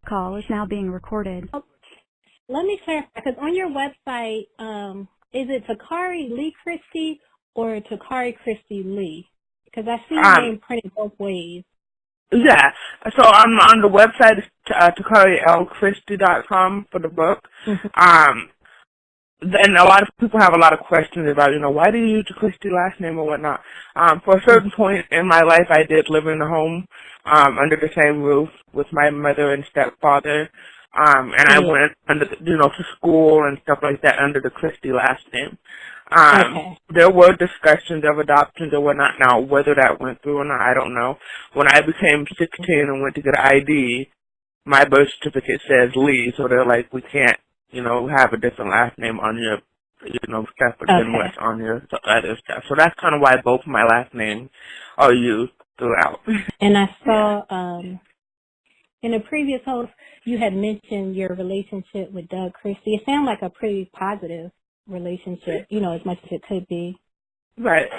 call is now being recorded. Oh, let me clarify, because on your website, is it Takari Lee Christie or Takari Christie Lee? Because I see your name printed both ways. Yeah. So on the website, TakariLChristie.com for the book. Mm-hmm. And a lot of people have a lot of questions about, why do you use the Christie last name or whatnot. For a certain point in my life, I did live in a home under the same roof with my mother and stepfather. And I went under, to school and stuff like that under the Christie last name. There were discussions of adoptions or whatnot. Now, whether that went through or not, I don't know. When I became 16 and went to get an ID, my birth certificate says Lee, so they're like, we can't, have a different last name on your, stuff, but then what's on your other stuff. So that's kind of why both my last names are used throughout. And I saw in a previous host, you had mentioned your relationship with Doug Christie. It sounded like a pretty positive relationship, as much as it could be. Right.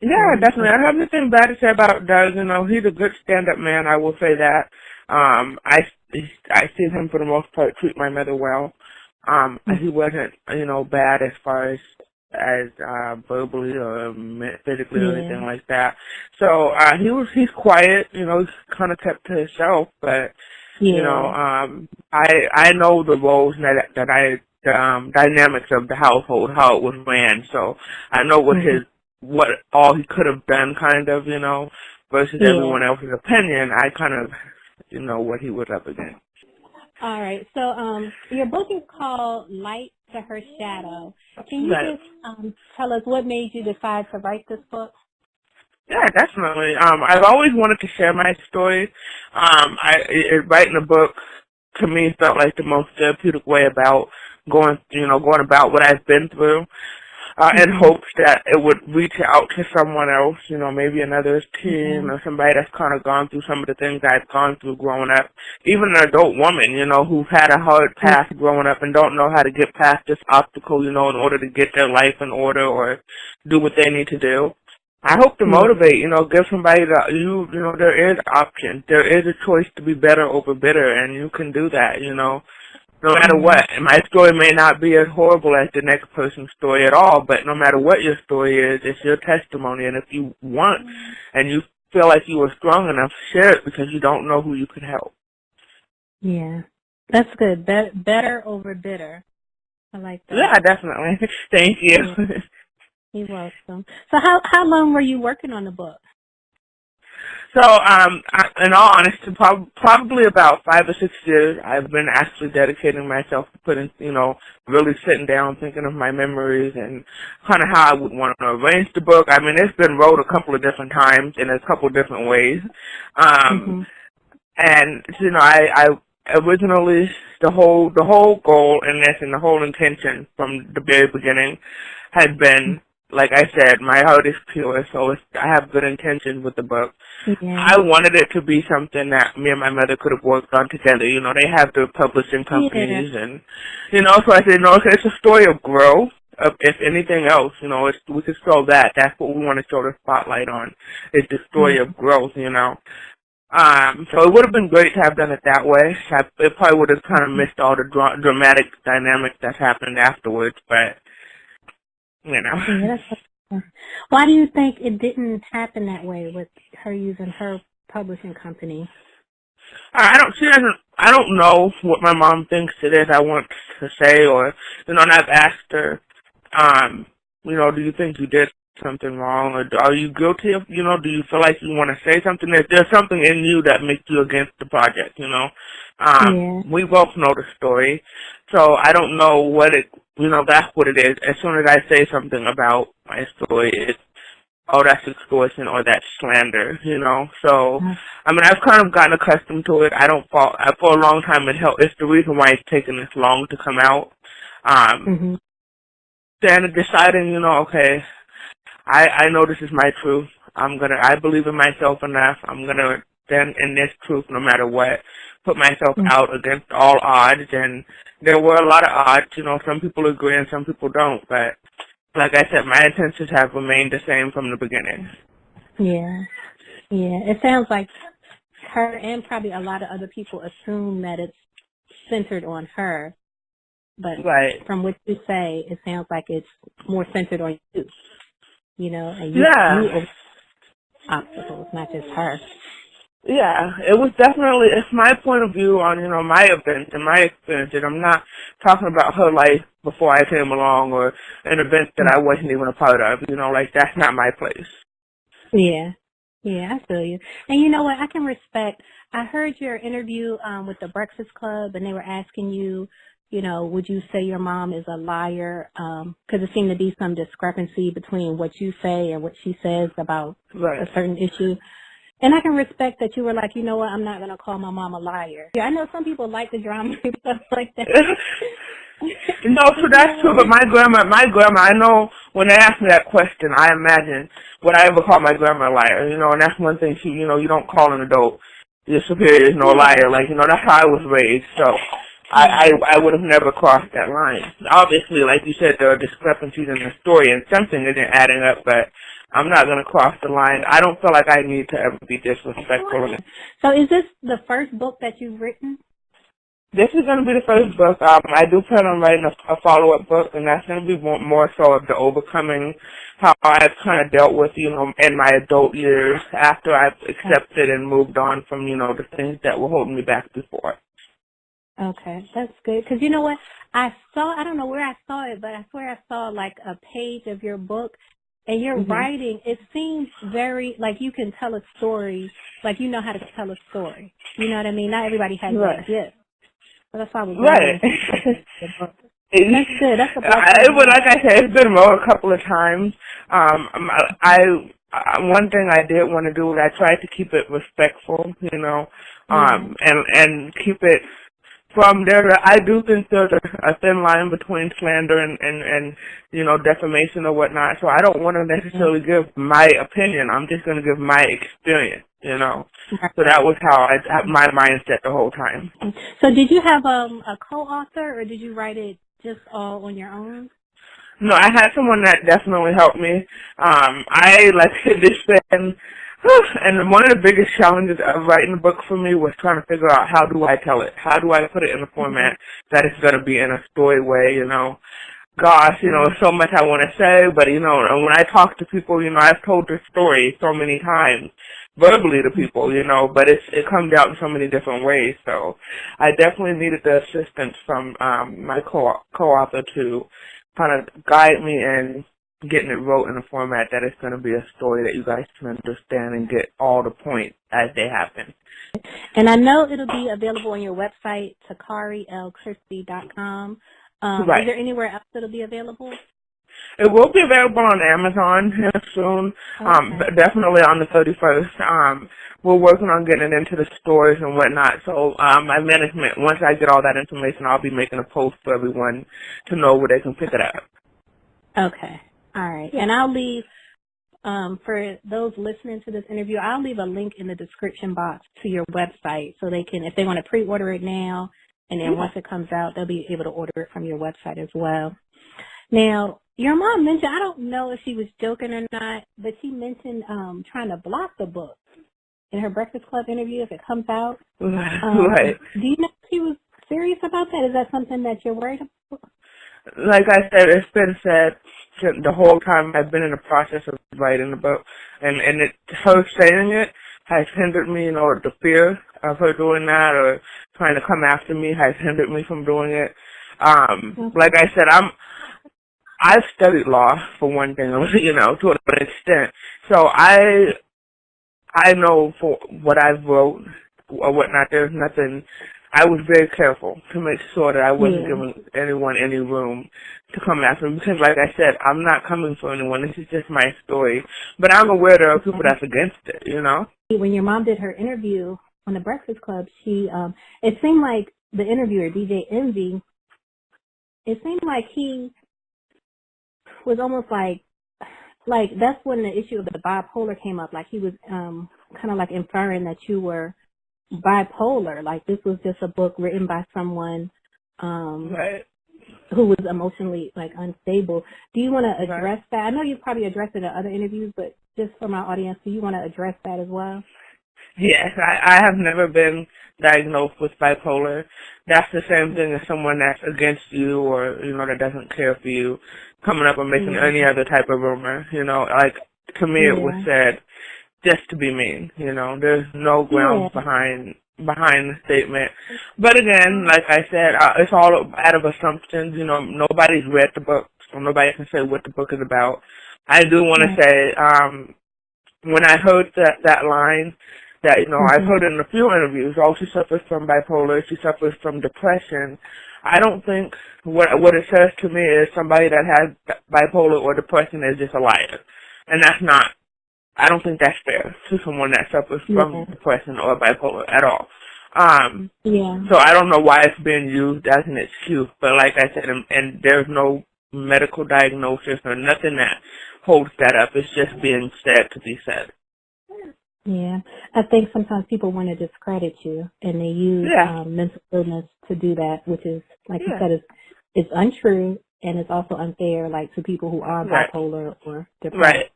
Yeah, definitely. I have nothing bad to say about Doug. He's a good stand-up man. I will say that. I see him for the most part treat my mother well. He wasn't, bad as far as verbally or physically or anything like that. So he's quiet. He's kind of kept to himself. But I know the roles that dynamics of the household, how it was ran. So I know what all he could have done, kind of, versus everyone else's opinion. I kind of, what he was up against. All right. So your book is called Light to Her Shadow. Can you just tell us what made you decide to write this book? Yeah, definitely. I've always wanted to share my story. Writing a book to me felt like the most therapeutic way about going about what I've been through. In hopes that it would reach out to someone else, maybe another teen or somebody that's kind of gone through some of the things I've gone through growing up. Even an adult woman, who's had a hard path growing up and don't know how to get past this obstacle, in order to get their life in order or do what they need to do. I hope to motivate, give somebody there is options. There is a choice to be better over bitter, and you can do that, No matter what. My story may not be as horrible as the next person's story at all, but no matter what your story is, it's your testimony. And if you want and you feel like you were strong enough, share it because you don't know who you could help. Yeah, that's good. Better over bitter. I like that. Yeah, definitely. Thank you. You're welcome. So how long were you working on the book? So, in all honesty, probably about 5 or 6 years, I've been actually dedicating myself to putting, really sitting down, thinking of my memories and kind of how I would want to arrange the book. I mean, it's been wrote a couple of different times in a couple of different ways. And, I originally, the whole goal in this and the whole intention from the very beginning had been, like I said, my heart is pure, so I have good intentions with the book. I wanted it to be something that me and my mother could have worked on together. They have their publishing companies, and, so I said, it's a story of growth. If anything else, we could show that. That's what we want to show the spotlight on, is the story of growth, So it would have been great to have done it that way. It probably would have kind of missed all the dramatic dynamics that happened afterwards, but Why do you think it didn't happen that way with her using her publishing company? I don't know what my mom thinks it is I want to say, or, and I've asked her, do you think you did something wrong, or are you guilty of, do you feel like you want to say something? There's something in you that makes you against the project, We both know the story, so I don't know what that's what it is. As soon as I say something about my story, it's, that's extortion or that's slander, So, I mean, I've kind of gotten accustomed to it. For a long time it's the reason why it's taken this long to come out. Then deciding, okay, I know this is my truth. I believe in myself enough. I'm gonna stand in this truth no matter what. Put myself out against all odds, and there were a lot of odds. Some people agree and some people don't. But like I said, my intentions have remained the same from the beginning. Yeah. It sounds like her and probably a lot of other people assume that it's centered on her. But Right. from what you say, it sounds like it's more centered on you, you know, and you over obstacles, not just her. Yeah, it was definitely, it's my point of view on, you know, my event and my experience, and I'm not talking about her life before I came along or an event that I wasn't even a part of, you know, like, that's not my place. Yeah. Yeah, I feel you. And you know what, I can respect, I heard your interview with the Breakfast Club, and they were asking you, you know, would you say your mom is a liar? Because there seemed to be some discrepancy between what you say and what she says about a certain issue. And I can respect that you were like, you know what, I'm not going to call my mom a liar. Yeah, I know some people like the drama and stuff like that. No, so that's true, but my grandma, I know when they ask me that question, I imagine, would I ever call my grandma a liar? You know, and that's one thing, you know, you don't call an adult, your superior is no liar. Like, you know, that's how I was raised, so I would have never crossed that line. Obviously, like you said, there are discrepancies in the story, and something isn't adding up, but I'm not going to cross the line. I don't feel like I need to ever be disrespectful. So is this the first book that you've written? This is going to be the first book. I do plan on writing a follow-up book, and that's going to be more so of the overcoming, how I've kind of dealt with, you know, in my adult years after I've accepted and moved on from, you know, the things that were holding me back before. Okay, that's good. Because you know what? I don't know where I saw it, but I swear I saw like a page of your book, and your writing, it seems very, like you can tell a story, like you know how to tell a story. You know what I mean? Not everybody has that gift. So that's why I was That's good. That's like I said, it's been wrote a couple of times. One thing I did want to do was I tried to keep it respectful, you know, and keep it from there. I do think there's a thin line between slander and you know, defamation or whatnot. So I don't want to necessarily give my opinion. I'm just going to give my experience, you know. So that was how my mindset the whole time. So did you have a co-author, or did you write it just all on your own? No, I had someone that definitely helped me. Like this thing, and one of the biggest challenges of writing a book for me was trying to figure out, how do I tell it? How do I put it in a format that it's going to be in a story way, you know? Gosh, you know, so much I want to say, but, you know, and when I talk to people, you know, I've told this story so many times, verbally to people, you know, but it comes out in so many different ways, so I definitely needed the assistance from my co-author to kind of guide me in getting it wrote in a format that it's going to be a story that you guys can understand and get all the points as they happen. And I know it'll be available on your website, TakariLChristie.com. Is there anywhere else it'll be available? It will be available on Amazon soon, definitely on the 31st. We're working on getting it into the stores and whatnot, so my management, once I get all that information, I'll be making a post for everyone to know where they can pick it up. Okay. All right. And I'll leave, for those listening to this interview, I'll leave a link in the description box to your website so they can, if they want to pre-order it now, and then once it comes out, they'll be able to order it from your website as well. Now, your mom mentioned, I don't know if she was joking or not, but she mentioned trying to block the book in her Breakfast Club interview if it comes out. Do you know if she was serious about that? Is that something that you're worried about? Like I said, it's been said the whole time I've been in the process of writing the book, and her saying it has hindered me, you know, the fear of her doing that or trying to come after me has hindered me from doing it. Like I said, I've studied law for one thing, you know, to an extent. So I know for what I've wrote or whatnot, there's nothing. I was very careful to make sure that I wasn't giving anyone any room to come after me because, like I said, I'm not coming for anyone. This is just my story. But I'm aware there are people that's against it, you know? When your mom did her interview on the Breakfast Club, she, it seemed like the interviewer, DJ Envy, it seemed like he was almost like that's when the issue of the bipolar came up. Like he was kind of like inferring that you were bipolar. Like this was just a book written by someone who was emotionally like unstable. Do you want to address that? I know you've probably addressed it in other interviews, but just for my audience, do you want to address that as well? Yes, I have never been diagnosed with bipolar. That's the same thing as someone that's against you or, that doesn't care for you coming up and making Yeah. any other type of rumor. Like, to me it was Yeah. said just to be mean. There's no grounds Yeah. behind the statement. But again, like I said, it's all out of assumptions. Nobody's read the book, so nobody can say what the book is about. I do want to Right. say, when I heard that line, that, I've heard it in a few interviews, she suffers from bipolar, she suffers from depression. I don't think what it says to me is somebody that has bipolar or depression is just a liar. And that's not, I don't think that's fair to someone that suffers from Yeah. depression or bipolar at all. Yeah. So I don't know why it's being used as an excuse, but like I said, and there's no medical diagnosis or nothing that holds that up. It's just being said to be said. Yeah. I think sometimes people want to discredit you, and they use Yeah. mental illness to do that, which is, like you Yeah. said, is untrue, and it's also unfair, like, to people who are Right. bipolar or depressed. Right.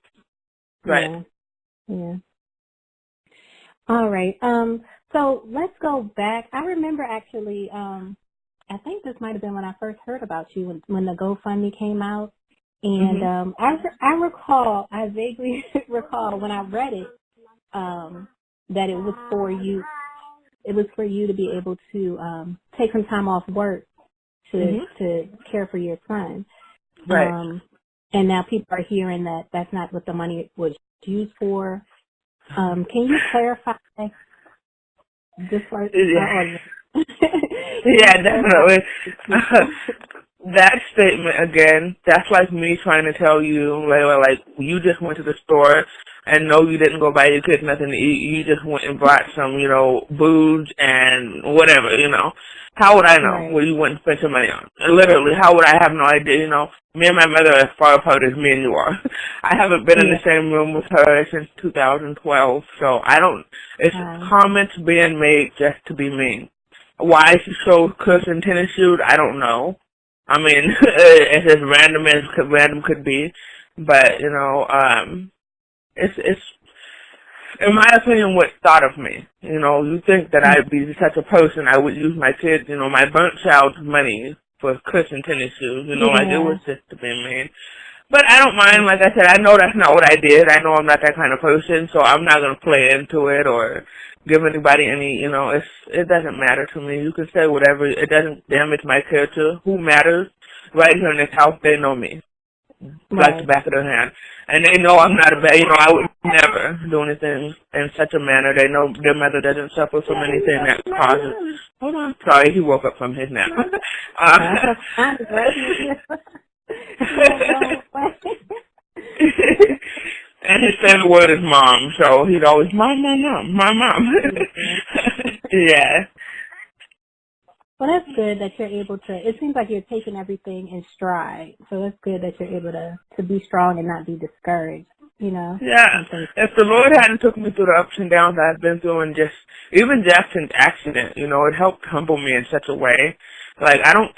Right. Yeah. Yeah. All right. So let's go back. I remember actually, I think this might have been when I first heard about you when the GoFundMe came out. And I vaguely recall when I read it, that it was for you. It was for you to be able to take some time off work to care for your son. Right. And now people are hearing that that's not what the money was used for. Can you clarify just for our audience? Yeah, definitely. That statement again, that's like me trying to tell you, like you just went to the store and no, you didn't go buy your kids nothing to eat. You just went and bought some, booze and whatever, How would I know Right. what you went and spent your money on? Literally, how would I have no idea, Me and my mother are as far apart as me and you are. I haven't been in the same room with her since 2012, so it's comments being made just to be mean. Why she showed Christie tennis shoes, I don't know. I mean, it's as random as random could be, but it's in my opinion what's thought of me. You think that I'd be such a person, I would use my kids, my burnt child's money for Christie tennis shoes. Like it was just to be mean. But I don't mind. Like I said, I know that's not what I did. I know I'm not that kind of person, so I'm not gonna play into it or give anybody any, it doesn't matter to me. You can say whatever. It doesn't damage my character. Who matters? Right here in this house, they know me. Like the back of their hand. And they know I'm not a bad, I would never do anything in such a manner. They know their mother doesn't suffer from anything that causes, hold on, sorry, he woke up from his nap. And his favorite word is mom, so he'd always, mom. Yeah. Well, that's good that you're able to, it seems like you're taking everything in stride. So that's good that you're able to be strong and not be discouraged, Yeah. If the Lord hadn't took me through the ups and downs I've been through and even Jackson's accident, it helped humble me in such a way. Like, I don't,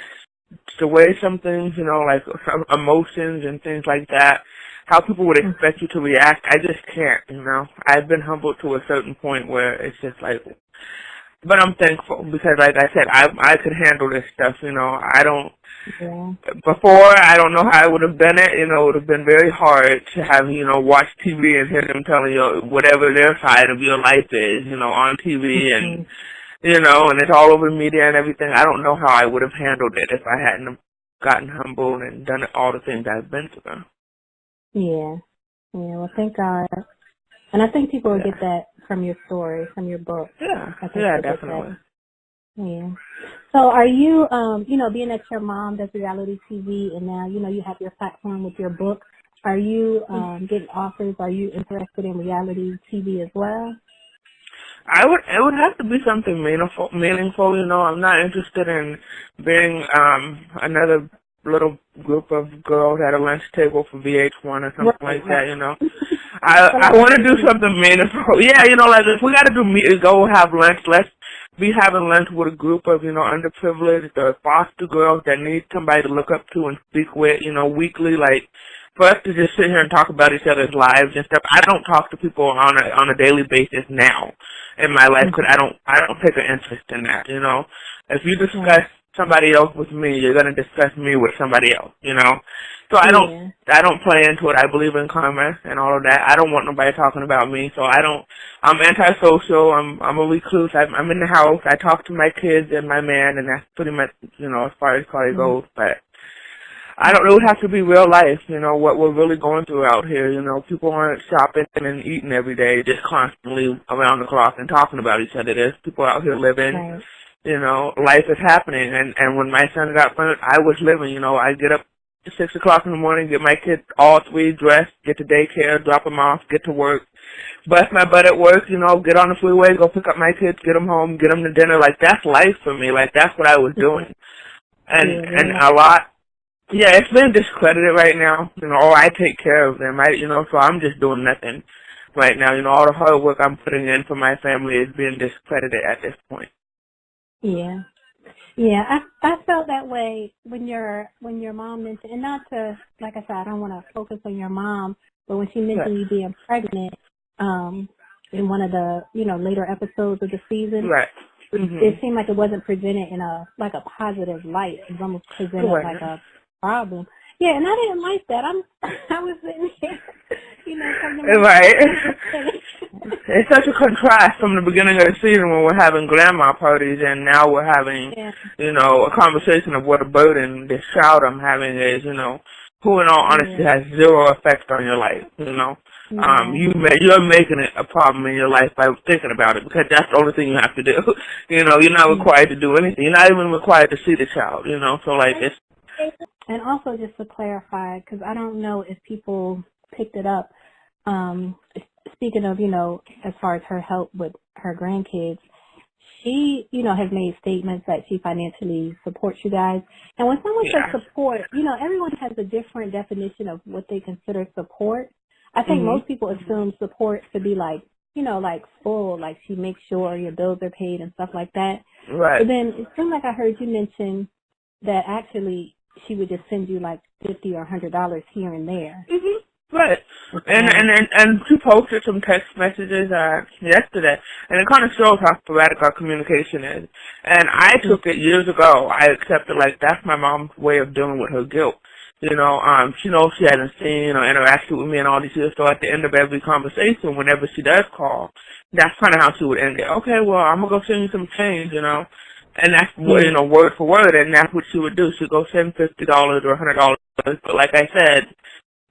the way some things, like some emotions and things like that, how people would expect you to react, I just can't, I've been humbled to a certain point where it's just like, but I'm thankful because, like I said, I could handle this stuff, I don't, before, I don't know how I would have done it, it would have been very hard to have, watch TV and hear them telling you whatever their side of your life is, on TV and, and it's all over media and everything. I don't know how I would have handled it if I hadn't gotten humbled and done all the things I've been through. Yeah. Yeah, well, thank God. And I think people will get that from your story, from your book. Yeah, definitely. Yeah. So are you, being that your mom does reality TV and now, you have your platform with your book, are you getting offers? Are you interested in reality TV as well? It would have to be something meaningful. I'm not interested in being another little group of girls at a lunch table for VH1 or something like that. I want to do something meaningful. Yeah, like if we got to go have lunch, let's be having lunch with a group of underprivileged or foster girls that need somebody to look up to and speak with. Weekly, like for us to just sit here and talk about each other's lives and stuff. I don't talk to people on a daily basis now in my life because I don't take an interest in that. You know, if you discuss somebody else with me, you're gonna discuss me with somebody else. You know, so I don't play into it. I believe in karma and all of that. I don't want nobody talking about me, so I don't. I'm antisocial. I'm a recluse. I'm in the house. I talk to my kids and my man, and that's pretty much, you know, as far as Carly goes. But I don't know. It would have to be real life, you know, what we're really going through out here. You know, people aren't shopping and eating every day, just constantly around the clock and talking about each other. There's people out here living. Right. You know, life is happening. And when my son got pregnant, I was living. You know, I get up at 6 o'clock in the morning, get my kids all three dressed, get to daycare, drop them off, get to work, bust my butt at work, you know, get on the freeway, go pick up my kids, get them home, get them to dinner. Like, that's life for me. Like, that's what I was doing. And a lot. Yeah, it's been discredited right now. You know, I take care of them. You know, so I'm just doing nothing right now. You know, all the hard work I'm putting in for my family is being discredited at this point. Yeah. Yeah, I felt that way when your mom mentioned, and not to, like I said, I don't want to focus on your mom, but when she mentioned you being pregnant, in one of the, you know, later episodes of the season, it seemed like it wasn't presented in a positive light. It was almost presented like a problem. Yeah, and I didn't like that. I was sitting here, you know, right. It's such a contrast from the beginning of the season when we're having grandma parties, and now we're having, you know, a conversation of what a burden this child I'm having is. You know, who in all honesty has zero effect on your life. You know, you're making it a problem in your life by thinking about it, because that's the only thing you have to do. You know, you're not required to do anything. You're not even required to see the child. You know, so like it's. And also, just to clarify, because I don't know if people picked it up, speaking of, you know, as far as her help with her grandkids, she, you know, has made statements that she financially supports you guys. And when someone says support, you know, everyone has a different definition of what they consider support. I think most people assume support to be like, you know, like full, like she makes sure your bills are paid and stuff like that. Right. But then it seemed like I heard you mention that actually she would just send you like $50 or $100 here and there. Right. And she posted some text messages yesterday, and it kind of shows how sporadic our communication is. And I took it years ago. I accepted, like, that's my mom's way of dealing with her guilt. You know, she knows she hasn't seen or interacted with me in all these years, so at the end of every conversation, whenever she does call, that's kind of how she would end it. Okay, well, I'm going to go send you some change, you know. And that's, you know, word for word, and that's what she would do. She'd go send $50 or $100. But like I said,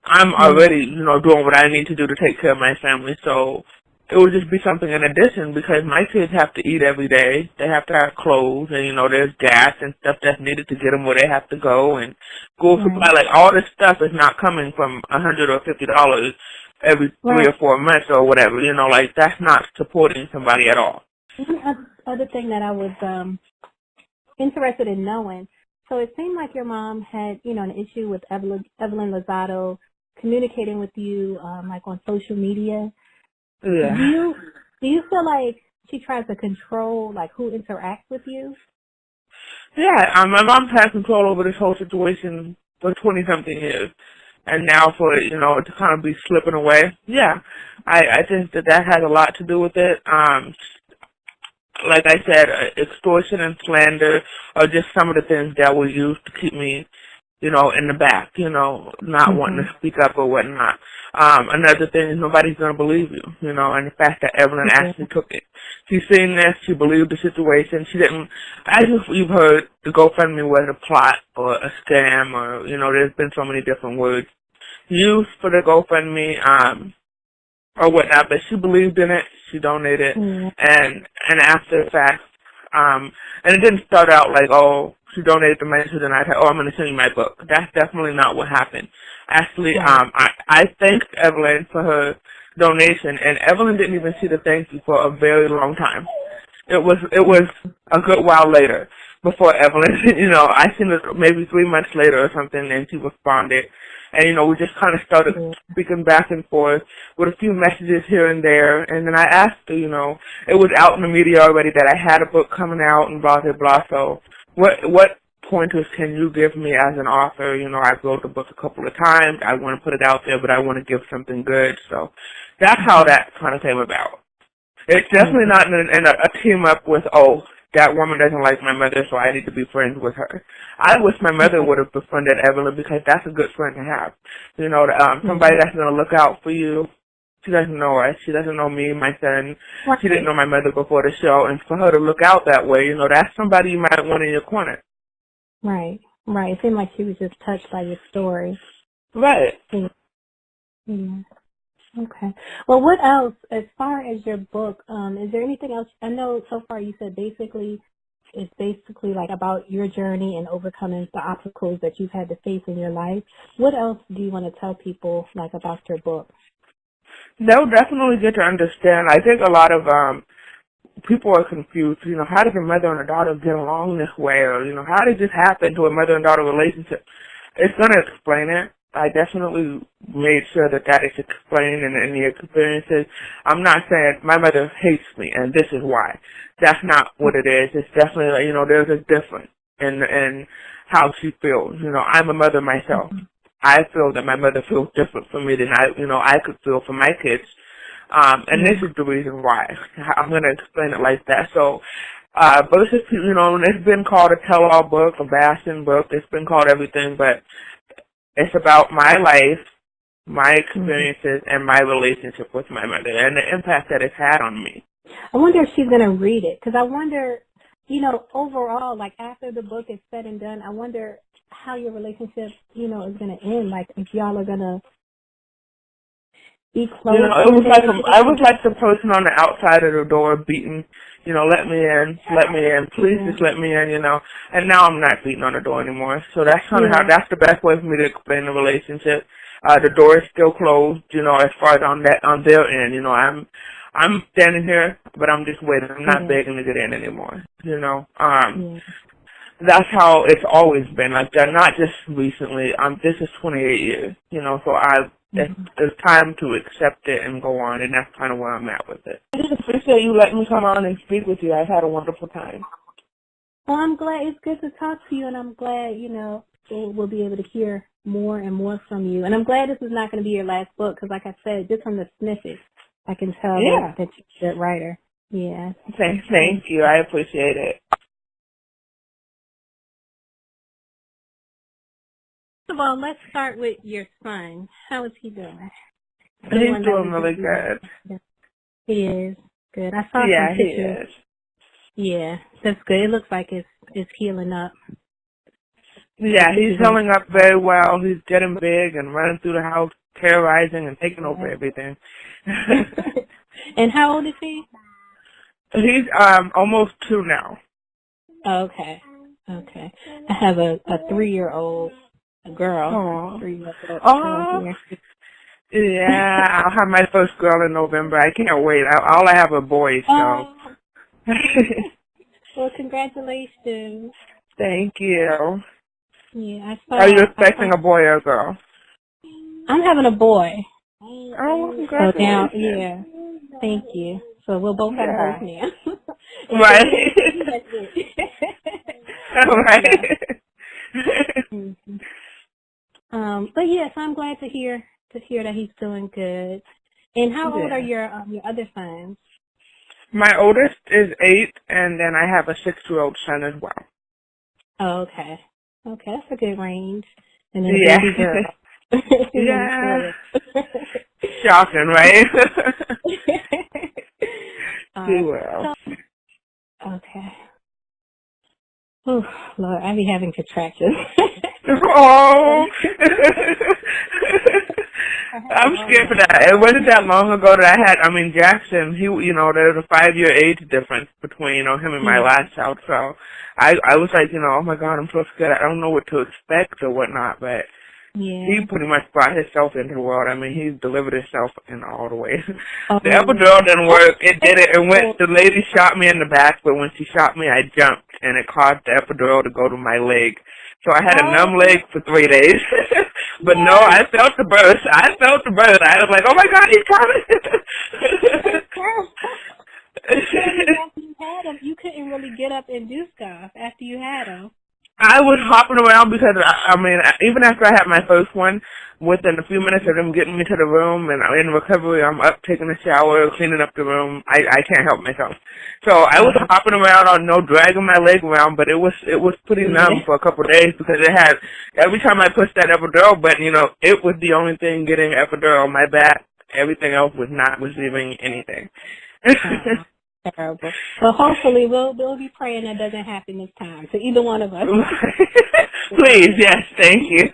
I'm already, you know, doing what I need to do to take care of my family. So it would just be something in addition, because my kids have to eat every day. They have to have clothes, and, you know, there's gas and stuff that's needed to get them where they have to go, and school supply. Like, all this stuff is not coming from $100 or $50 every 3 or 4 months or whatever. You know, like, that's not supporting somebody at all. Other thing that I was interested in knowing, so it seemed like your mom had, you know, an issue with Evelyn Lozado communicating with you, like on social media. Yeah. Do you feel like she tries to control, like, who interacts with you? Yeah, my mom's had control over this whole situation for 20-something years. And now for it, you know, to kind of be slipping away. Yeah, I think that has a lot to do with it. Like I said, extortion and slander are just some of the things that were used to keep me, you know, in the back, you know, not wanting to speak up or whatnot. Another thing is nobody's going to believe you, you know, and the fact that Evelyn actually took it. She's seen this, she believed the situation, she didn't, as you've heard, the GoFundMe was a plot or a scam, or, you know, there's been so many different words used for the GoFundMe, or whatnot, but she believed in it, she donated, and after the fact, and it didn't start out like, oh, she donated the money, so then I'm going to send you my book. That's definitely not what happened. Actually, I thanked Evelyn for her donation, and Evelyn didn't even see the thank you for a very long time. It was a good while later before Evelyn, you know, I seen it maybe 3 months later or something, and she responded. And, you know, we just kind of started speaking back and forth with a few messages here and there. And then I asked her, you know, it was out in the media already that I had a book coming out and blah, blah, blah. So what pointers can you give me as an author? You know, I've wrote the book a couple of times. I want to put it out there, but I want to give something good. So that's how that kind of came about. It's definitely not in a team up with, oh, that woman doesn't like my mother, so I need to be friends with her. I wish my mother would have befriended Evelyn because that's a good friend to have. You know, somebody that's going to look out for you. She doesn't know us. She doesn't know me, my son. Right. She didn't know my mother before the show. And for her to look out that way, you know, that's somebody you might want in your corner. Right. It seemed like she was just touched by your story. Right. Yeah. Okay. Well, what else, as far as your book, is there anything else? I know so far you said it's basically like about your journey and overcoming the obstacles that you've had to face in your life. What else do you want to tell people, like, about your book? They'll definitely get to understand. I think a lot of people are confused. You know, how does a mother and a daughter get along this way? Or, you know, how did this happen to a mother and daughter relationship? It's going to explain it. I definitely made sure that is explained in the experiences. I'm not saying my mother hates me and this is why. That's not what it is. It's definitely, like, you know, there's a difference in how she feels. You know, I'm a mother myself. I feel that my mother feels different from me than I could feel for my kids. And this is the reason why. I'm going to explain it like that. So, but it's just, you know, it's been called a tell-all book, a bashing book. It's been called everything, but it's about my life, my experiences, and my relationship with my mother and the impact that it's had on me. I wonder if she's going to read it, because I wonder, you know, overall, like after the book is said and done, I wonder how your relationship, you know, is going to end. Like if y'all are going to be close. You know, it was like I was like the person on the outside of the door beating, you know, let me in, please just let me in, you know. And now I'm not beating on the door anymore. So that's kind of that's the best way for me to explain the relationship. The door is still closed, you know, as far as on their end, you know. I'm standing here, but I'm just waiting. I'm not begging to get in anymore, you know. That's how it's always been like that. Not just recently. This is 28 years, you know. So it's time to accept it and go on, and that's kind of where I'm at with it. I just appreciate you letting me come on and speak with you. I've had a wonderful time. Well, I'm glad. It's good to talk to you, and I'm glad, you know, we'll be able to hear more and more from you. And I'm glad this is not going to be your last book, because like I said, just from the snippets, I can tell that you're a good writer. Yeah. Thank you. I appreciate it. First of all, let's start with your son. How is he doing? He's doing really good. He is. Good. I saw some pictures. He is. Yeah, that's good. It looks like it's healing up. Yeah, he's healing up very well. He's getting big and running through the house, terrorizing and taking over everything. And how old is he? He's almost 2 now. Okay. I have a 3-year-old girl. Aww. 3-year-old girl here. Yeah, I'll have my first girl in November. I can't wait. All I have are boys, so. Well, congratulations. Thank you. Yeah, Are you expecting a boy or a girl? I'm having a boy. Oh, congratulations. So now, yeah. Thank you. So we'll both have boys now. Right. Right. But yes, I'm glad to hear that he's doing good. And how old are your other sons? My oldest is 8, and then I have a 6-year-old son as well. Oh, okay. Okay, that's a good range. And then a baby girl. Yeah. Shocking, right? Too well. Okay. Oh, Lord, I be having contractions. Oh. I'm scared for that. It wasn't that long ago that Jackson, there was a 5-year age difference between, him and my last child. So I was like, oh my God, I'm so scared. I don't know what to expect or whatnot, but he pretty much brought himself into the world. He delivered himself in all the ways. The epidural didn't work. It did it. The lady shot me in the back, but when she shot me, I jumped, and it caused the epidural to go to my leg. So I had a numb leg for 3 days. But no, I felt the birth. I was like, oh my God, he's coming. After you had him, you couldn't really get up and do stuff after you had him. I was hopping around because, I mean, even after I had my first one, within a few minutes of them getting me to the room and in recovery, I'm up taking a shower, cleaning up the room. I can't help myself. So I was hopping around on no dragging my leg around, but it was pretty numb for a couple of days because it had, every time I pushed that epidural button, you know, it was the only thing getting epidural. My back, everything else was not receiving anything. Terrible. Well, hopefully we'll be praying that doesn't happen this time to either one of us. Please, yes, thank you.